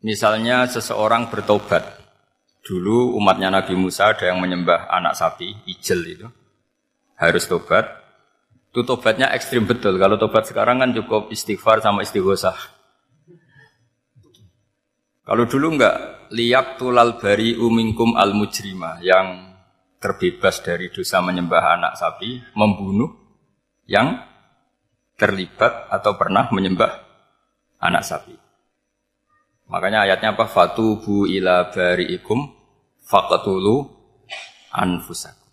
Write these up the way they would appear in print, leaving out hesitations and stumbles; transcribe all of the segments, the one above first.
Misalnya seseorang bertobat. Dulu umatnya Nabi Musa ada yang menyembah anak sapi, ijel itu. Harus tobat. Itu tobatnya ekstrim betul. Kalau tobat sekarang kan cukup istighfar sama istighosah. Kalau dulu enggak, liyak tulal bari umingkum al mujrima, yang terbebas dari dosa menyembah anak sapi, membunuh yang terlibat atau pernah menyembah anak sapi. Makanya ayatnya apa? Fatubu ila bari'ikum faqtulu anfusakum.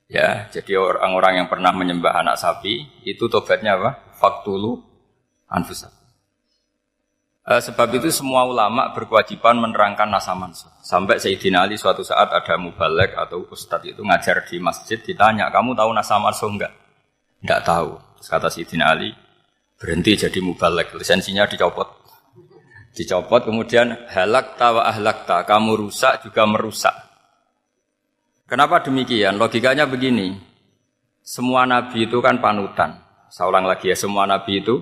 Ya, jadi orang-orang yang pernah menyembah anak sapi itu tobatnya apa? Faqtulu anfusakum. Sebab itu semua ulama berkewajiban menerangkan nasa mansuh. Sampai Sayyidina Ali suatu saat ada mubalek atau ustadz itu ngajar di masjid, ditanya, kamu tahu nasa mansuh enggak? Enggak tahu. Terus kata Sayyidina Ali, berhenti jadi mubalek, lisensinya dicopot. Dicopot, kemudian halakta wa ahlakta, kamu rusak juga merusak. Kenapa demikian? Logikanya begini, semua nabi itu kan panutan. Saya ulang lagi ya, semua nabi itu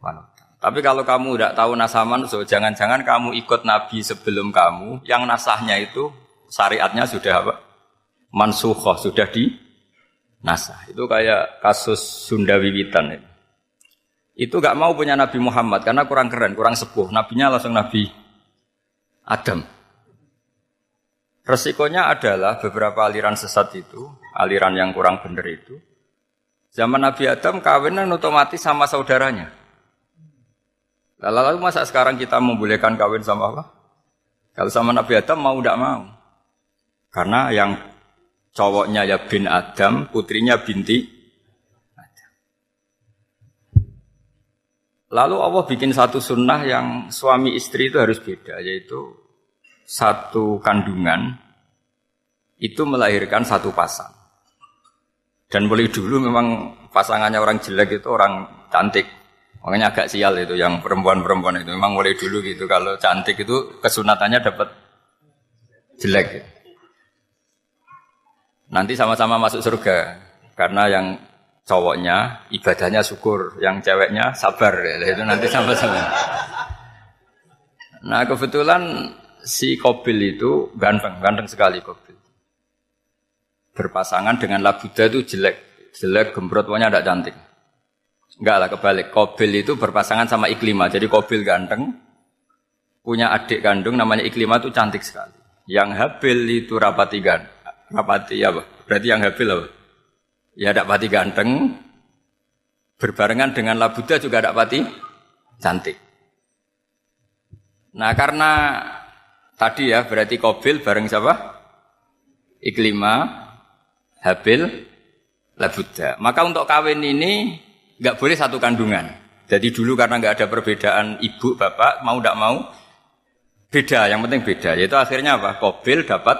panutan. Tapi kalau kamu tidak tahu nasaman, so jangan-jangan kamu ikut nabi sebelum kamu, yang nasahnya itu syariatnya sudah apa? Mansukhoh, sudah di nasah. Itu kayak kasus Sunda Wiwitan itu. Itu gak mau punya Nabi Muhammad karena kurang keren, kurang sepuh. Nabinya langsung Nabi Adam. Resikonya adalah beberapa aliran sesat itu, aliran yang kurang benar itu, zaman Nabi Adam kawinan otomatis sama saudaranya. Lalu masa sekarang kita membolehkan kawin sama apa? Kalau sama Nabi Adam mau tidak mau. Karena yang cowoknya ya bin Adam, putrinya binti. Lalu Allah bikin satu sunnah yang suami istri itu harus beda, yaitu satu kandungan itu melahirkan satu pasang. Dan mulai dulu memang pasangannya orang jelek itu orang cantik. Makanya agak sial itu yang perempuan-perempuan itu. Memang mulai dulu gitu, kalau cantik itu kesunatannya dapat jelek. Nanti sama-sama masuk surga, karena yang cowoknya ibadahnya syukur, yang ceweknya sabar, ya, itu nanti sama-sama. Nah kebetulan si Qabil itu ganteng sekali Qabil. Berpasangan dengan Labuda itu jelek gembrot, pokoknya tidak cantik. Enggak lah, kebalik. Qabil itu berpasangan sama Iklimah, jadi Qabil ganteng, punya adik kandung namanya Iklimah itu cantik sekali. Yang Habil itu rapati apa? Berarti yang Habil apa? Ya tidak pati ganteng, berbarengan dengan Labuda juga tidak pati cantik. Nah karena tadi ya berarti Qabil bareng siapa? Iklimah, Habil, Labuda. Maka untuk kawin ini nggak boleh satu kandungan. Jadi dulu karena nggak ada perbedaan ibu bapak, mau tidak mau beda. Yang penting beda. Yaitu akhirnya apa? Qabil dapat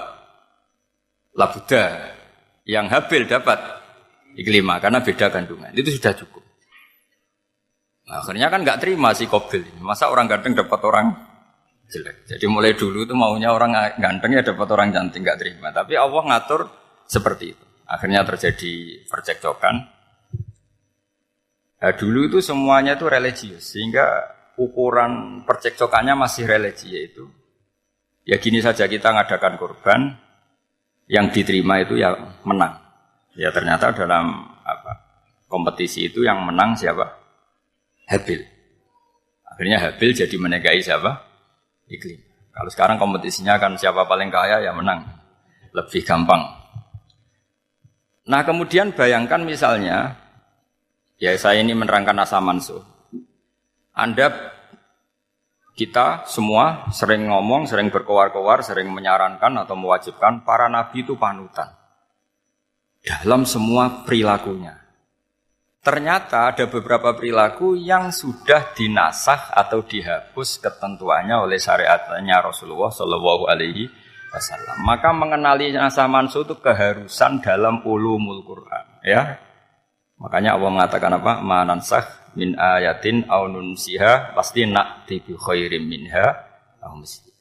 Labuda, yang Habil dapat Iklimah, karena beda kandungan. Itu sudah cukup. Nah, akhirnya kan nggak terima si Qabil. Masa orang ganteng dapat orang jelek. Jadi mulai dulu itu maunya orang ganteng ya dapat orang cantik, nggak terima. Tapi Allah ngatur seperti itu. Akhirnya terjadi percekcokan. Nah, dulu itu semuanya itu religius, sehingga ukuran percekcokannya masih religi, yaitu ya gini saja, kita ngadakan kurban, yang diterima itu ya menang. Ya ternyata dalam kompetisi itu yang menang siapa? Habil. Akhirnya Habil jadi menikahi siapa? Iklim. Kalau sekarang kompetisinya kan siapa paling kaya ya menang. Lebih gampang. Nah kemudian bayangkan misalnya, ya saya ini menerangkan nasa mansuh. Kita semua sering ngomong, sering berkoar-koar, sering menyarankan atau mewajibkan para nabi itu panutan dalam semua perilakunya. Ternyata ada beberapa perilaku yang sudah dinasah atau dihapus ketentuannya oleh syariatnya Rasulullah Shallallahu Alaihi Wasallam. Maka mengenali nasah mansuh itu keharusan dalam ulumul Quran. Ya, makanya Allah mengatakan apa? Manansah min ayatin aw nunsiha pasti na'ti bi khairim minha aw misli.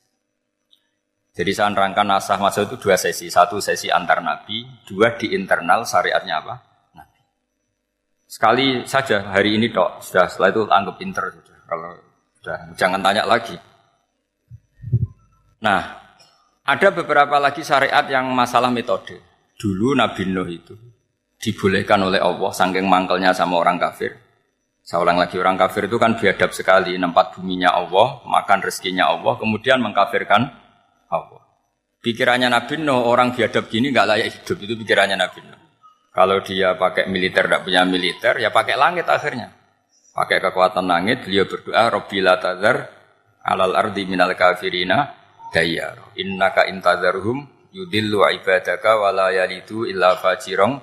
Jadi saya nerangkan nasah mansuh itu dua sesi. Satu sesi antar nabi, dua di internal syariatnya apa? Sekali saja hari ini tok, sudah setelah itu anggap pinter sudah. Kalau Sudah, jangan tanya lagi. Nah, ada beberapa lagi syariat yang masalah metode. Dulu Nabi Nuh itu dibolehkan oleh Allah saking mangkelnya sama orang kafir. Saya ulang lagi, orang kafir itu kan biadab sekali, nempat buminya Allah, makan rezekinya Allah, kemudian mengkafirkan Allah. Pikirannya Nabi Nuh, orang biadab gini nggak layak hidup, itu pikirannya Nabi Nuh. Kalau dia pakai militer, tidak punya militer, ya pakai langit akhirnya. Pakai kekuatan langit, beliau berdoa, Rabbi la tadzar alal ardi minal kafirina dayyar. Innaka intadzarhum yudillu ibadaka wa la yalidu illa fajirong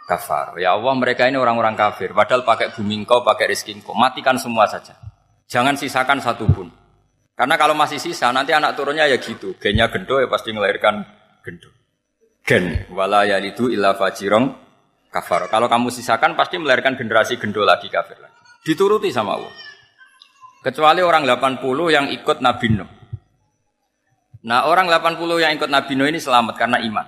kafar. Ya Allah, mereka ini orang-orang kafir. Padahal pakai bumi engkau, pakai rezeki engkau. Matikan semua saja. Jangan sisakan satu pun. Karena kalau masih sisa, nanti anak turunnya ya gitu. Gennya gendo ya pasti melahirkan gendo. Gen. Wa la yalidu illa fajirong kafar. Kalau kamu sisakan, pasti melahirkan generasi gendo lagi, kafir lagi. Dituruti sama Allah. Kecuali orang 80 yang ikut Nabi Nuh. Nah, orang 80 yang ikut Nabi Nuh ini selamat karena iman.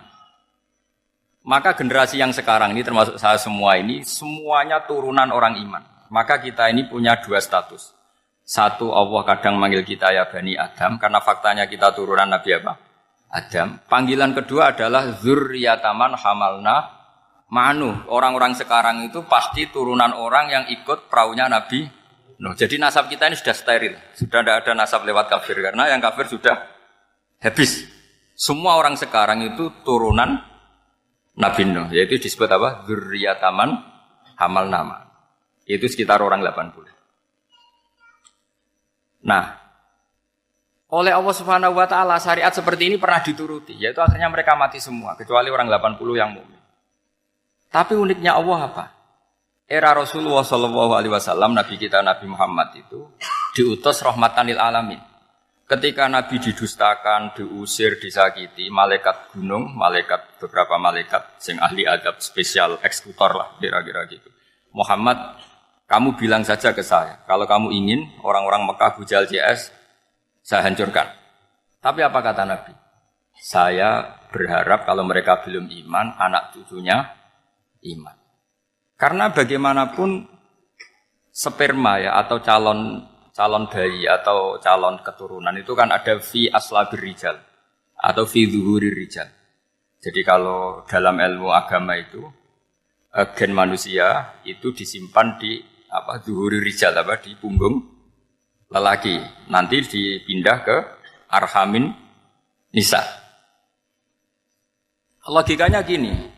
Maka generasi yang sekarang ini termasuk saya semua ini semuanya turunan orang iman. Maka kita ini punya dua status. Satu, Allah kadang manggil kita ya Bani Adam karena faktanya kita turunan Nabi apa? Adam. Panggilan kedua adalah dzurriyyataman hamalna ma'nuh. Orang-orang sekarang itu pasti turunan orang yang ikut perahunya Nabi Nuh. Jadi nasab kita ini sudah steril. Sudah tidak ada nasab lewat kafir karena yang kafir sudah habis. Semua orang sekarang itu turunan Nabi Nuh, yaitu disebut apa? Dzurriyyataman hamalna ma'nuh. Itu sekitar orang 80. Nah, oleh Allah Subhanahu wa taala syariat seperti ini pernah dituruti, yaitu akhirnya mereka mati semua kecuali orang 80 yang mukmin. Tapi uniknya Allah apa? Era Rasulullah sallallahu alaihi wasallam, Nabi kita Nabi Muhammad itu diutus rahmatan lil alamin. Ketika Nabi didustakan, diusir, disakiti, malaikat gunung, beberapa malaikat sing ahli adab spesial eksekutor lah kira-kira gitu. Muhammad, kamu bilang saja ke saya, kalau kamu ingin orang-orang Mekah Bujal CS saya hancurkan. Tapi apa kata Nabi? Saya berharap kalau mereka belum iman, anak cucunya iman. Karena bagaimanapun sperma ya atau calon bayi atau calon keturunan itu kan ada fi aslabir rijal atau fi zuhurir rijal. Jadi kalau dalam ilmu agama itu gen manusia itu disimpan di zuhurir rijal di punggung lelaki. Nanti dipindah ke arhamin nisa. Logikanya gini.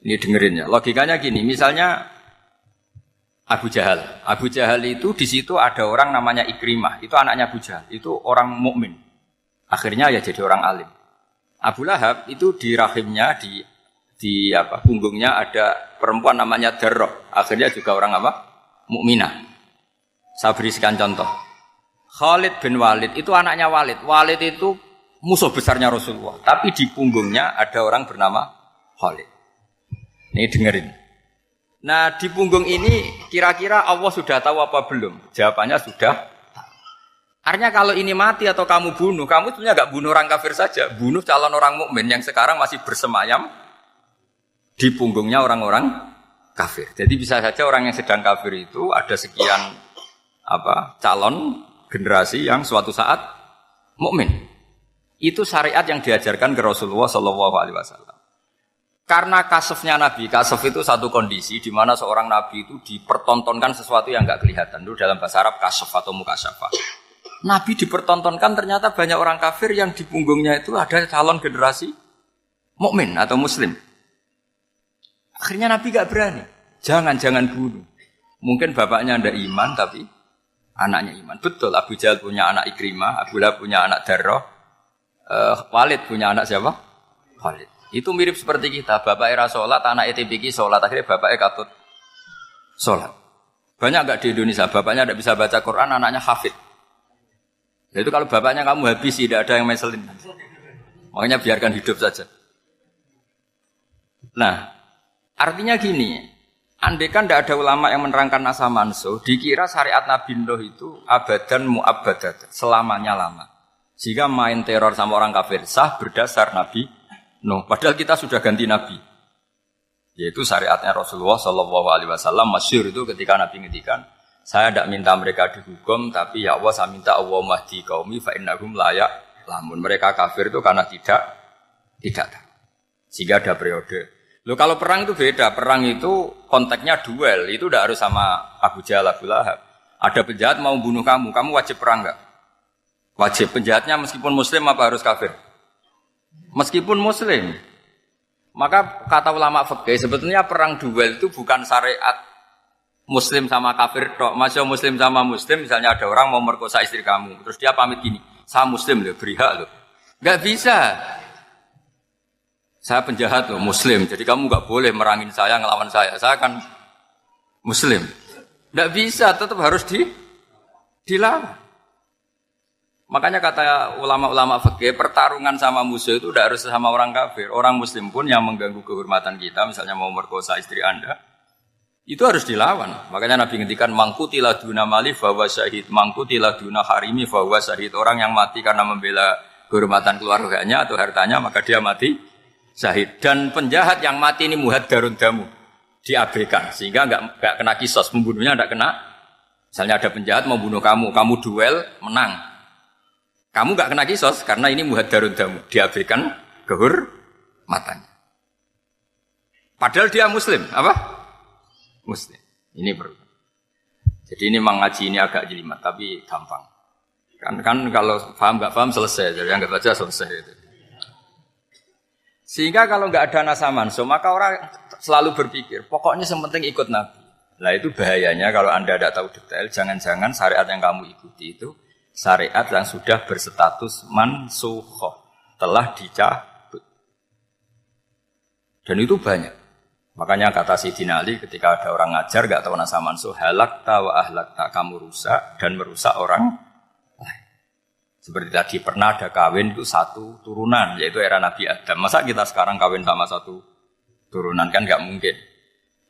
Ini dengerin ya. Logikanya gini, misalnya Abu Jahal. Abu Jahal itu di situ ada orang namanya Ikrimah. Itu anaknya Abu Jahal. Itu orang mukmin. Akhirnya ya jadi orang alim. Abu Lahab itu di rahimnya di punggungnya ada perempuan namanya Darrah. Akhirnya juga orang mukminah. Saya berikan contoh. Khalid bin Walid itu anaknya Walid. Walid itu musuh besarnya Rasulullah. Tapi di punggungnya ada orang bernama Khalid. Ini dengerin. Nah di punggung ini kira-kira Allah sudah tahu apa belum? Jawabannya sudah. Artinya kalau ini mati atau kamu bunuh, kamu sebenarnya nggak bunuh orang kafir saja, bunuh calon orang mukmin yang sekarang masih bersemayam di punggungnya orang-orang kafir. Jadi bisa saja orang yang sedang kafir itu ada sekian calon generasi yang suatu saat mukmin. Itu syariat yang diajarkan ke Rasulullah Shallallahu Alaihi Wasallam. Karena kasofnya Nabi, kasof itu satu kondisi di mana seorang Nabi itu dipertontonkan sesuatu yang nggak kelihatan. Itu dalam bahasa Arab kasof atau mukasyafa. Nabi dipertontonkan ternyata banyak orang kafir yang di punggungnya itu ada calon generasi mukmin atau muslim. Akhirnya Nabi nggak berani. Jangan bunuh. Mungkin bapaknya ada iman tapi anaknya iman. Betul, Abu Jahal punya anak Ikrimah, Abu Lahab punya anak Darrah, Walid punya anak siapa? Walid. Itu mirip seperti kita, bapak era sholat, anak ETPK sholat, akhirnya bapaknya katut sholat. Banyak enggak di Indonesia, bapaknya tidak bisa baca Quran, anaknya hafid. Itu kalau bapaknya kamu habis, tidak ada yang meselin. Makanya biarkan hidup saja. Nah, artinya gini, andaikan tidak ada ulama yang menerangkan nasa mansuh, dikira syariat Nabi Nuh itu abadan mu'abbadat, selamanya lama. Jika main teror sama orang kafir sah berdasar Nabi Nuh, padahal kita sudah ganti Nabi. Yaitu syariatnya Rasulullah Shallallahu Alaihi Wasallam masyhur itu ketika Nabi ngendikan, Saya tidak minta mereka dihukum, tapi ya Allah saya minta Allah mahdi qaumi fa innahum la ya'lamun. Mereka kafir itu karena tidak tahu. Sehingga ada periode. Loh kalau perang itu beda. Perang itu konteksnya duel. Itu tidak harus sama Abu Jahal, Abu Lahab. Ada penjahat mau bunuh kamu wajib perang enggak? Wajib. Penjahatnya meskipun muslim apa harus kafir? Meskipun muslim. Maka kata ulama fikih sebetulnya perang duel itu bukan syariat muslim sama kafir tok. Masih muslim sama muslim, misalnya ada orang mau merkosa istri kamu, terus dia pamit gini, saya muslim loh, beri hak loh. Enggak bisa. Saya penjahat loh, muslim. Jadi kamu enggak boleh merangin saya, ngelawan saya. Saya kan muslim. Enggak bisa, tetap harus dilawan. Makanya kata ulama-ulama fikih, pertarungan sama musuh itu tidak harus sama orang kafir. Orang muslim pun yang mengganggu kehormatan kita, misalnya mau merkosa istri Anda, itu harus dilawan. Makanya Nabi ngendikan mangkutila duna mali fahuwa syahid, mangkutila duna harimi fahuwa syahid. Orang yang mati karena membela kehormatan keluarganya atau hartanya, maka dia mati syahid. Dan penjahat yang mati ini muhaddarun damu, diabaikan sehingga enggak kena kisos, pembunuhnya enggak kena. Misalnya ada penjahat mau bunuh kamu duel, menang. Kamu enggak kena kisos karena ini muhaddarun damu, diabaikan kehormatannya. Padahal dia muslim, apa? Muslim. Ini perlu. Jadi ini mengaji ini agak jelimet tapi gampang. Kan kalau paham enggak paham selesai, jadi anggap aja selesai itu. Sehingga kalau enggak ada nasa mansuh, maka orang selalu berpikir, pokoknya sementing ikut Nabi. Nah itu bahayanya kalau Anda tidak tahu detail, jangan-jangan syariat yang kamu ikuti itu syariat yang sudah berstatus mansukhoh, telah dicabut. Dan itu banyak. Makanya kata Sayyidina Ali ketika ada orang ngajar gak tahu nasa mansuh, halakta wa ahlakta, kamu rusak dan merusak orang lain. Seperti tadi pernah ada kawin itu satu turunan, yaitu era Nabi Adam. Masa kita sekarang kawin sama satu turunan, kan gak mungkin.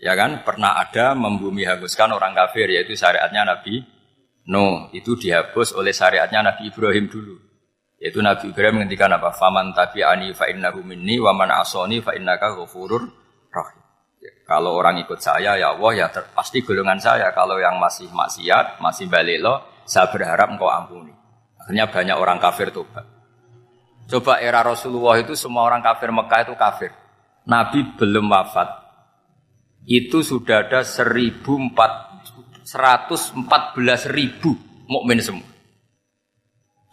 Ya kan, pernah ada membumi hanguskan orang kafir, yaitu syariatnya Nabi Nuh, itu dihapus oleh syariatnya Nabi Ibrahim dulu. Yaitu Nabi Ibrahim menghentikan apa? Faman tabi'ani fa innahu minni wa man asani fa innaka ghafurur rahim. Ya, kalau orang ikut saya ya Allah ya pasti golongan saya. Kalau yang masih maksiat, masih balelo, saya berharap engkau ampuni. Akhirnya banyak orang kafir tobat. Coba era Rasulullah itu semua orang kafir Mekah itu kafir. Nabi belum wafat. Itu sudah ada 114.000 mukmin semua.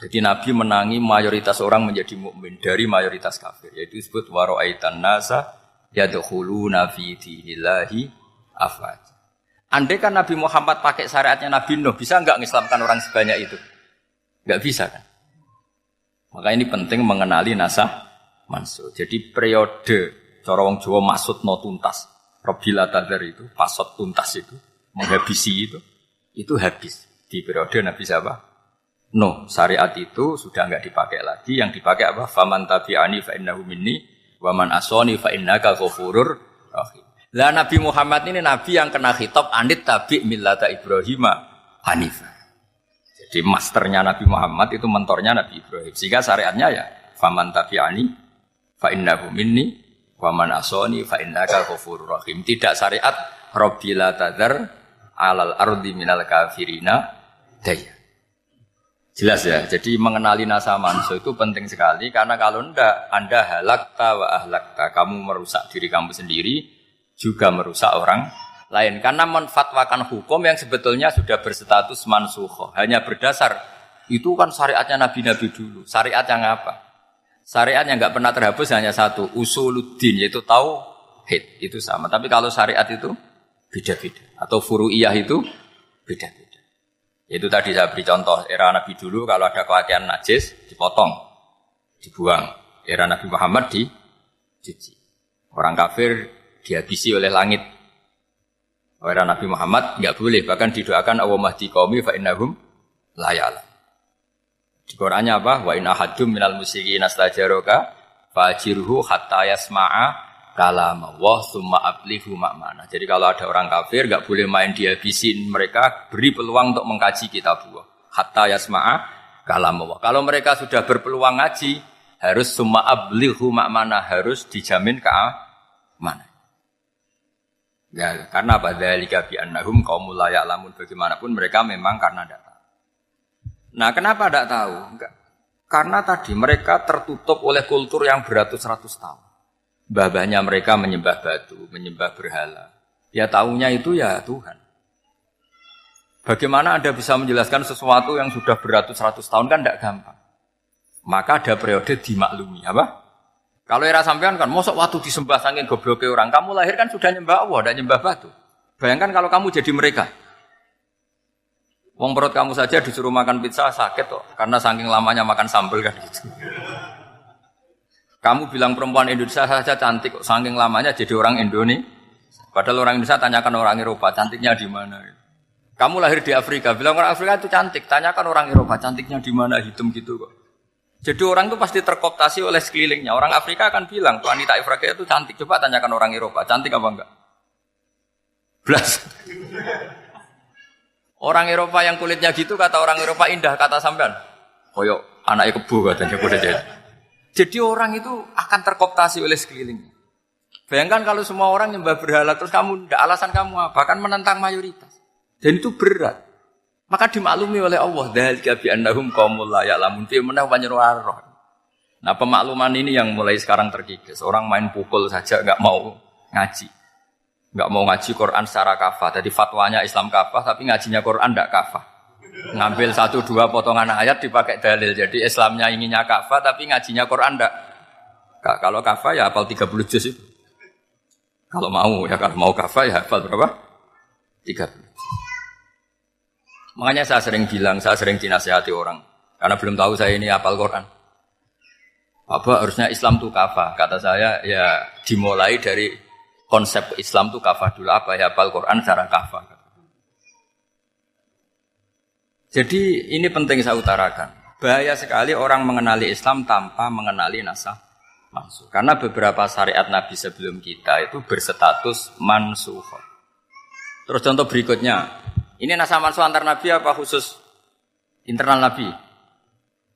Jadi Nabi menangi mayoritas orang menjadi mukmin dari mayoritas kafir. Yaitu disebut wara'aitan nasa yadkhuluna fi dinillahi afwaj. Andai kan Nabi Muhammad pakai syariatnya Nabi Nuh, bisa enggak mengislamkan orang sebanyak itu? Enggak bisa kan? Maka ini penting mengenali nasah mansuh. Jadi periode cara wong Jawa maksud no tuntas. Robila tadar itu, pasot tuntas itu, menghabisi itu habis. Di periode Nabi siapa? No, syariat itu sudah enggak dipakai lagi. Yang dipakai apa? Faman tabi'ani fa innahu minni wa man asani fa innaka ghafurur rahim. Lah Nabi Muhammad ini nabi yang kena khitab anit tabi' millata Ibrahim hanifah. Jadi masternya Nabi Muhammad itu mentornya Nabi Ibrahim. Sehingga syariatnya ya faman tabi'ani fa innahu minni wa man asani fa innaka ghafurur rahim. Tidak syariat rabbila tadzar alal ardi minal kafirina daya. Jelas ya. Jadi mengenali nasa mansuh itu penting sekali karena kalau enggak Anda halakta wa ahlakta, kamu merusak diri kamu sendiri juga merusak orang lain karena menfatwakan hukum yang sebetulnya sudah berstatus mansukh. Hanya berdasar itu kan syariatnya nabi-nabi dulu. Syariat yang apa? Syariat yang enggak pernah terhapus hanya satu, usuluddin, yaitu tauhid. Itu sama. Tapi kalau syariat itu beda-beda. Atau furu'iyah itu beda-beda. Itu tadi saya beri contoh. Era Nabi dulu kalau ada pakaian najis, dipotong, dibuang. Era Nabi Muhammad dicuci. Orang kafir dihabisi oleh langit. Era Nabi Muhammad enggak boleh. Bahkan didoakan Allahumma hdi qaumi fa innahum la ya'lamun. Di Qur'annya apa? Wa in ahadum minal musyrikin astajaraka fajirhu hatta yasma'a kalam Allah tsumma ablihu ma'mana. Jadi kalau ada orang kafir enggak boleh main dihabisin mereka, beri peluang untuk mengkaji kitab Allah. Hatta yasma'a kalam Allah. Kalau mereka sudah berpeluang ngaji, harus tsumma ablihu ma'mana, harus dijamin keamanan. Ya, karena apa? Dzalika bi annahum qaumul la ya'lamun. Bagaimanapun mereka memang karena tidak tahu. Nah, kenapa tidak tahu? Enggak. Karena tadi mereka tertutup oleh kultur yang beratus-ratus tahun. Mbah-mbahnya mereka menyembah batu, menyembah berhala. Ya taunya itu ya Tuhan. Bagaimana Anda bisa menjelaskan sesuatu yang sudah beratus-ratus tahun kan tidak gampang. Maka ada periode dimaklumi, apa? Kalau era sampean kan, mosok waktu disembah saking gobloke orang, kamu lahir kan sudah nyembah Allah, tidak nyembah batu. Bayangkan kalau kamu jadi mereka. Wong perut kamu saja disuruh makan pizza sakit kok, karena saking lamanya makan sambal kan gitu. Kamu bilang perempuan Indonesia saja cantik kok, saking lamanya jadi orang Indonesia. Padahal orang Indonesia tanyakan orang Eropa, cantiknya di mana? Kamu lahir di Afrika, bilang orang Afrika itu cantik, tanyakan orang Eropa, cantiknya di mana? Hitam gitu kok. Jadi orang itu pasti terkooptasi oleh sekelilingnya. Orang Afrika akan bilang, wanita Afrika itu cantik. Coba tanyakan orang Eropa, cantik apa enggak? Blas. Orang Eropa yang kulitnya gitu, kata orang Eropa indah, kata sampean. Koyok anaknya kebu katanya. Jadi orang itu akan terkooptasi oleh sekelilingnya. Bayangkan kalau semua orang nyembah berhala, terus kamu, enggak, alasan kamu apa? Kan menentang mayoritas. Dan itu berat. Maka dimaklumi oleh Allah. Dzalika bi annahum qaumul la ya'lamun. Fi manah panyeruarah. Nah, pemakluman ini yang mulai sekarang terkikis. Orang main pukul saja enggak mau ngaji. Enggak mau ngaji Quran secara kafah. Jadi fatwanya Islam kafah tapi ngajinya Quran enggak kafah. Ngambil 1-2 potongan ayat dipakai dalil. Jadi Islamnya inginnya kafah tapi ngajinya Quran enggak. Kalau kafah ya hafal 30 juz itu. Kalau mau kafah ya hafal berapa? 30. Makanya saya sering bilang, saya sering dinasihati orang. Karena belum tahu saya ini hafal Quran. Apa harusnya Islam itu kafah? Kata saya, ya dimulai dari konsep Islam itu kafah dulu. Apa ya hafal Quran secara kafah. Jadi ini penting saya utarakan. Bahaya sekali orang mengenali Islam tanpa mengenali nasah mansuh. Karena beberapa syariat Nabi sebelum kita itu berstatus mansuh. Terus contoh berikutnya. Ini nasah mansuh antar Nabi apa khusus internal Nabi?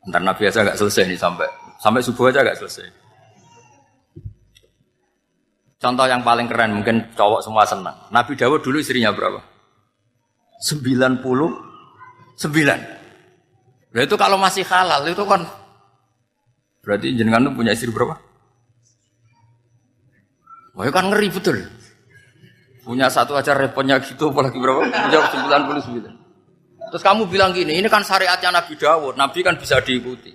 Antar Nabi aja nggak selesai nih sampai subuh aja nggak selesai. Contoh yang paling keren mungkin cowok semua senang. Nabi Dawud dulu istrinya berapa? 99. Nah itu kalau masih halal itu kan berarti jenengan tuh punya istri berapa? Wah kan ngeri betul. Punya satu aja repotnya gitu, apalagi berapa? Punya 99. Terus kamu bilang gini, ini kan syariatnya Nabi Dawud, Nabi kan bisa diikuti.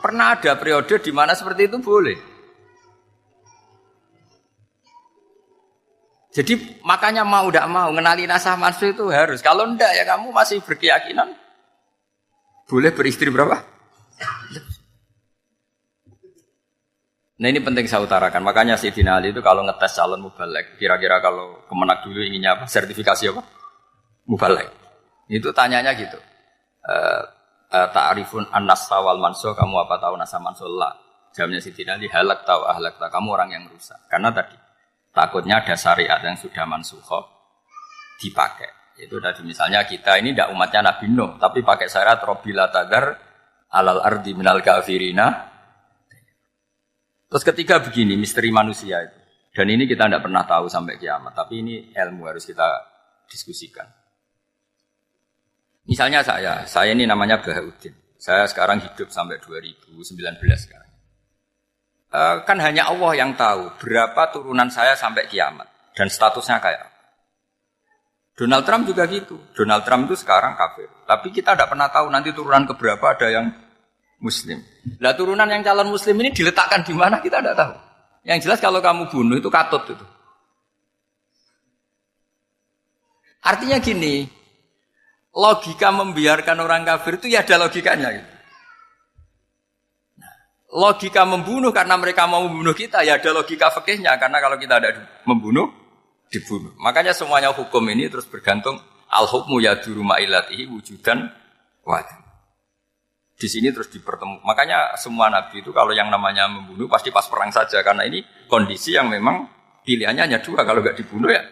Pernah ada periode di mana seperti itu boleh. Jadi makanya mau tidak mau, ngenali nasah mansuh itu harus. Kalau enggak ya kamu masih berkeyakinan, boleh beristri berapa? Nah ini penting saya utarakan. Makanya Sayyidina Ali itu kalau ngetes calon mubaligh, kira-kira kalau Kemenak dulu inginnya apa? Sertifikasi apa? Mubaligh. Itu tanyanya gitu. Ta'rifun an-nassa wal mansuh, kamu apa tahu nasa mansuh? La. Jawabnya Sayyidina Ali, halak tahu ahlak tahu, kamu orang yang rusak. Karena tadi takutnya ada syariat yang sudah mansuh dipakai. Itu tadi misalnya kita ini tidak umatnya Nabi Nuh, tapi pakai syariat Robbila tadar alal ardi minal kafirina. Terus ketiga begini, misteri manusia itu. Dan ini kita tidak pernah tahu sampai kiamat. Tapi ini ilmu harus kita diskusikan. Misalnya saya ini namanya Bahauddin. Saya sekarang hidup sampai 2019 sekarang. Kan hanya Allah yang tahu berapa turunan saya sampai kiamat. Dan statusnya kayak apa. Donald Trump juga gitu. Donald Trump itu sekarang kafir. Tapi kita tidak pernah tahu nanti turunan keberapa ada yang Muslim. Lah turunan yang calon Muslim ini diletakkan di mana kita tidak tahu. Yang jelas kalau kamu bunuh itu katut itu. Artinya gini, logika membiarkan orang kafir itu ya ada logikanya. Gitu. Nah, logika membunuh karena mereka mau membunuh kita ya ada logika fikihnya karena kalau kita ada membunuh dibunuh. Makanya semuanya hukum ini terus bergantung al-hukmu yaduru ma'ilatihi wujudan wajib. Di sini terus dipertemukan. Makanya semua nabi itu kalau yang namanya membunuh pasti pas perang saja karena ini kondisi yang memang pilihannya hanya dua, kalau enggak dibunuh ya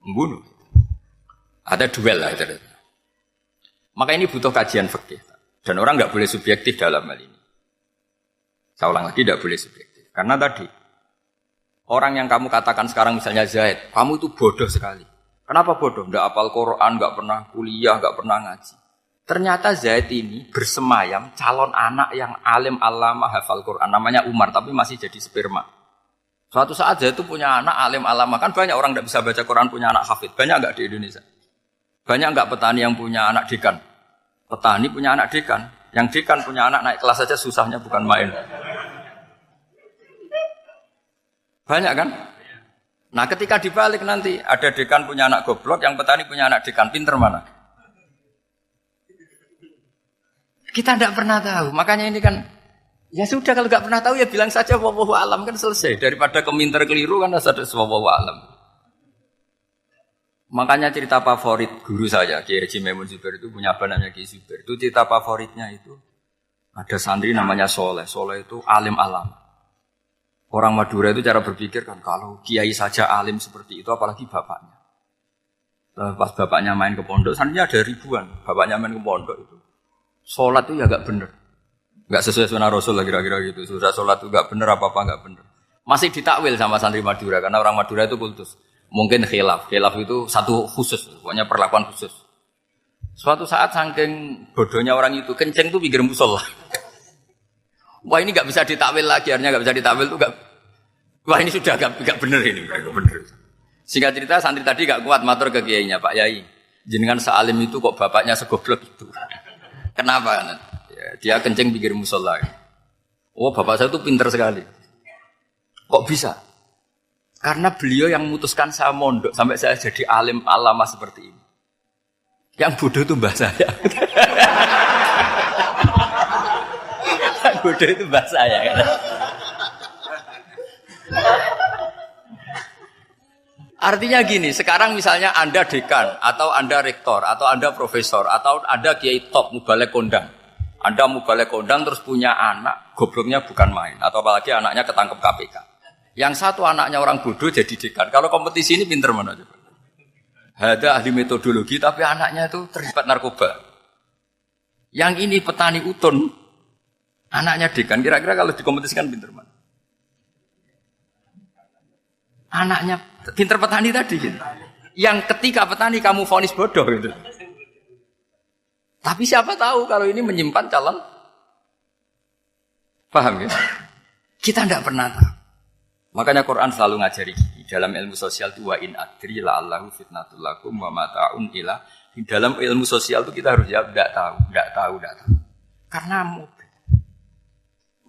membunuh. Ada duel lah itu. Maka ini butuh kajian fikih dan orang enggak boleh subjektif dalam hal ini. Saya ulang lagi, enggak boleh subjektif. Karena tadi Orang yang kamu katakan sekarang misalnya Zaid, kamu itu bodoh sekali. Kenapa bodoh? Nggak hafal Quran, nggak pernah kuliah, nggak pernah ngaji. Ternyata Zaid ini bersemayam calon anak yang alim alama hafal Quran. Namanya Umar, tapi masih jadi sperma. Suatu saat Zaid itu punya anak alim alama. Kan banyak orang nggak bisa baca Quran punya anak hafid. Banyak nggak di Indonesia? Banyak nggak petani yang punya anak dekan? Petani punya anak dekan. Yang dekan punya anak naik kelas saja susahnya bukan main. Banyak kan? Nah ketika dibalik nanti ada dekan punya anak goblok, yang petani punya anak dekan, pinter mana? Kita tidak pernah tahu. Makanya ini kan, ya sudah kalau nggak pernah tahu ya bilang saja wallahu alam kan selesai. Daripada keminter keliru kan ada wallahu alam. Makanya cerita favorit guru saya, Kiai Haji Maimun Zubair itu punya apa namanya Kiai Zubair. Itu cerita favoritnya itu ada santri namanya Soleh. Soleh itu alim alam. Orang Madura itu cara berpikir kan kalau kiai saja alim seperti itu apalagi bapaknya. Pas bapaknya main ke pondok, santrinya ada ribuan. Bapaknya main ke pondok itu. Sholat itu ya enggak benar. Enggak sesuai sunnah Rasul lah kira-kira gitu. Sudah sholat itu enggak benar apa-apa enggak benar. Masih ditakwil sama santri Madura karena orang Madura itu kultus. Mungkin khilaf. Khilaf itu satu khusus, pokoknya perlakuan khusus. Suatu saat saking bodohnya orang itu kenceng tuh pinggir musola. Wah ini nggak bisa ditakwil lagi, akhirnya nggak bisa ditakwil tuh nggak. Wah ini sudah nggak bener ini, nggak bener. Singkat cerita santri tadi nggak kuat matur ke kiainya, Pak Yai, jenengan sealim itu kok bapaknya segoblok itu. Kenapa? Ya, dia kencing pinggir musola. Oh bapak saya itu pinter sekali. Kok bisa? Karena beliau yang memutuskan saya mondok sampai saya jadi alim alama seperti ini. Yang bodoh itu mbah saya. Bodoh itu bahasa saya kan. Artinya gini, sekarang misalnya Anda dekan atau Anda rektor atau Anda profesor atau Anda kiai top mubalek kondang. Anda mubalek kondang terus punya anak, gobloknya bukan main atau apalagi anaknya ketangkep KPK. Yang satu anaknya orang bodoh jadi dekan. Kalau kompetisi ini pinter mana coba? Ada ahli metodologi tapi anaknya itu terlibat narkoba. Yang ini petani utun. Anaknya dekan, kira-kira kalau dikompetisikan pinter mana? Anaknya pinter petani tadi gitu. Yang ketika petani kamu vonis bodoh gitu. Tapi siapa tahu kalau ini menyimpan calon. Paham ya? Kita tidak pernah tahu. Makanya Quran selalu ngajari dalam ilmu sosial itu wa in adri la'allahu fitnatul lakum wa mata'un ila. Di dalam ilmu sosial itu kita harus jawab tidak tahu. Karena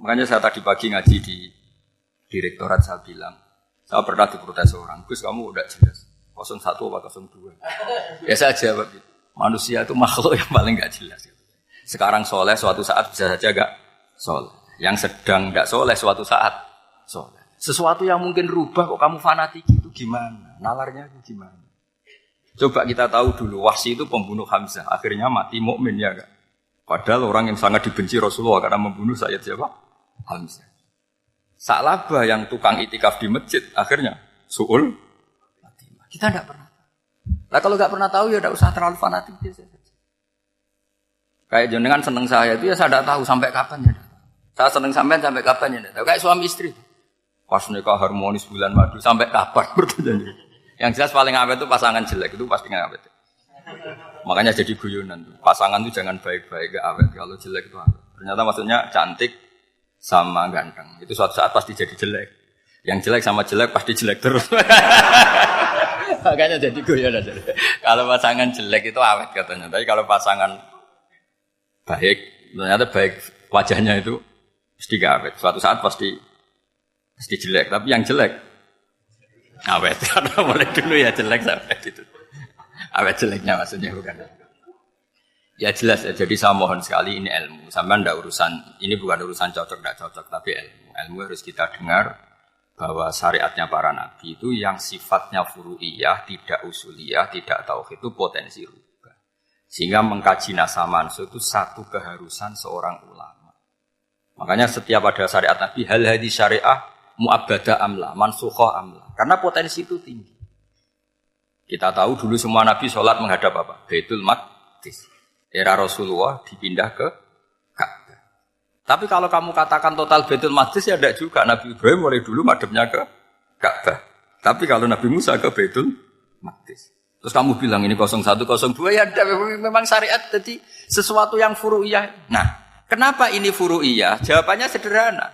makanya saya tadi pagi ngaji di direktorat saya bilang, saya pernah diprotes orang, Gus kamu udah jelas, 01 apa 02. Ya saya jawab, manusia itu makhluk yang paling gak jelas. Sekarang soleh suatu saat bisa saja gak soleh. Yang sedang gak soleh suatu saat soleh. Sesuatu yang mungkin rubah kok kamu fanatik itu gimana? Nalarnya itu gimana? Coba kita tahu dulu, Wahsy itu pembunuh Hamzah, akhirnya mati mukmin ya gak? Padahal orang yang sangat dibenci Rasulullah karena membunuh Sayyid siapa? Hamzah. Sa'labah yang tukang itikaf di masjid akhirnya su'ul khatimah. Kita tidak pernah. Nah kalau nggak pernah tahu ya tidak usah terlalu fanatik biasa saja. Kayak jenengan seneng saya itu ya saya tidak tahu sampai kapan ya. Saya seneng sampean sampai kapan ya. Kayak suami istri. Pas nikah harmonis bulan madu sampai kapan bertanya. Yang jelas paling awet itu pasangan jelek itu pasti nggak awet. Makanya jadi guyonan tuh. Pasangan itu jangan baik-baik gak awet. Kalau jelek itu awet. Ternyata maksudnya cantik sama ganteng. Itu suatu saat pasti jadi jelek. Yang jelek sama jelek pasti jelek terus. Makanya jadi guyonan. Kalau pasangan jelek itu awet katanya. Tapi kalau pasangan baik, ternyata baik wajahnya itu pasti gak awet. Suatu saat pasti jelek. Tapi yang jelek awet. Karena mulai dulu ya jelek sampai gitu. Awet jeleknya maksudnya bukan. Ya jelas ya, jadi saya mohon sekali ini ilmu. Sampai tidak urusan, ini bukan urusan cocok tidak cocok, tapi ilmu. Ilmu harus kita dengar bahwa syariatnya para nabi itu yang sifatnya furu'iyah, tidak usuliyah, tidak tauhid itu potensi rubah. Sehingga mengkaji nasab mansukh itu satu keharusan seorang ulama. Makanya setiap ada syariat nabi, hal hadis syariah mu'abbadah amla, mansukhah amla. Karena potensi itu tinggi. Kita tahu dulu semua nabi sholat menghadap apa? Baitul Maqdis. Era Rasulullah dipindah ke Ka'bah. Tapi kalau kamu katakan total Baitul Maqdis ya tidak juga. Nabi Ibrahim mulai dulu madhabnya ke Ka'bah. Tapi kalau Nabi Musa ke Baitul Maqdis. Terus kamu bilang ini 0102 ya memang syariat jadi sesuatu yang furu'iyah. Nah, kenapa ini furu'iyah? Jawabannya sederhana.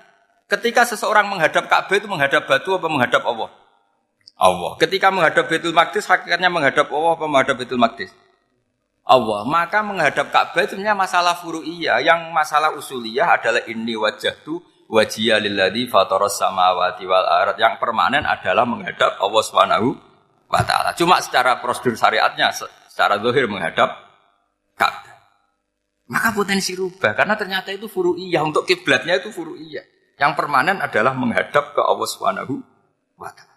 Ketika seseorang menghadap Ka'bah itu menghadap batu apa menghadap Allah? Allah. Ketika menghadap Baitul Maqdis hakikatnya menghadap Allah apa menghadap Baitul Maqdis? Allah. Maka menghadap Ka'bah itu sebenarnya masalah furu'iyah. Yang masalah usuliyah adalah inni wajjahtu wajhiya lilladzi fataras samawati wal ardh. Yang permanen adalah menghadap Allah Subhanahu wa ta'ala. Cuma secara prosedur syariatnya secara zahir menghadap Ka'bah. Maka potensi rubah karena ternyata itu furu'iyah, untuk kiblatnya itu furu'iyah. Yang permanen adalah menghadap ke Allah Subhanahu wa ta'ala.